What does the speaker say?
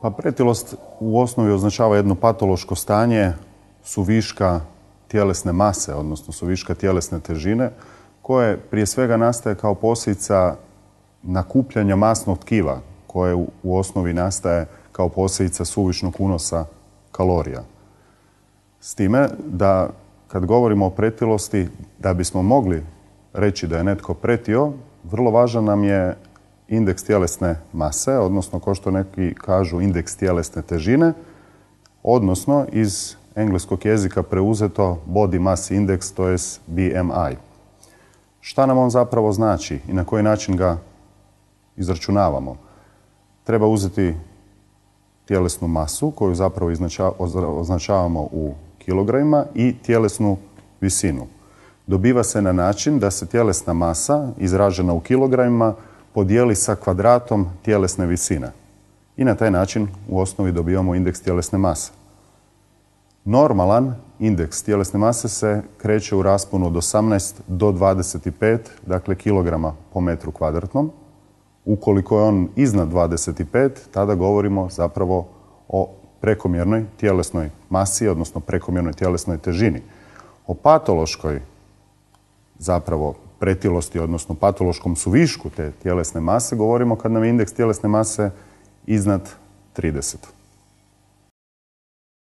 Pa pretilost u osnovi označava jedno patološko stanje suviška tjelesne mase, odnosno suviška tjelesne težine, koje prije svega nastaje kao posljedica nakupljanja masnog tkiva, koje u osnovi nastaje kao posljedica suvišnog unosa kalorija. S time da kad govorimo o pretilosti, da bismo mogli reći da je netko pretio, vrlo važan nam je indeks tjelesne mase, odnosno kao što neki kažu indeks tjelesne težine, odnosno iz engleskog jezika preuzeto body mass index, to je BMI. Šta nam on zapravo znači i na koji način ga izračunavamo? Treba uzeti tjelesnu masu koju zapravo označavamo u kilogramima i tjelesnu visinu. Dobiva se na način da se tjelesna masa izražena u kilogramima podijeli sa kvadratom tjelesne visine. I na taj način u osnovi dobivamo indeks tjelesne mase. Normalan indeks tjelesne mase se kreće u rasponu od 18 do 25, dakle kilograma po metru kvadratnom. Ukoliko je on iznad 25, tada govorimo zapravo o prekomjernoj tjelesnoj masi, odnosno prekomjernoj tjelesnoj težini. O patološkoj zapravo pretilosti, odnosno patološkom suvišku te tjelesne mase govorimo kad nam je indeks tjelesne mase iznad 30.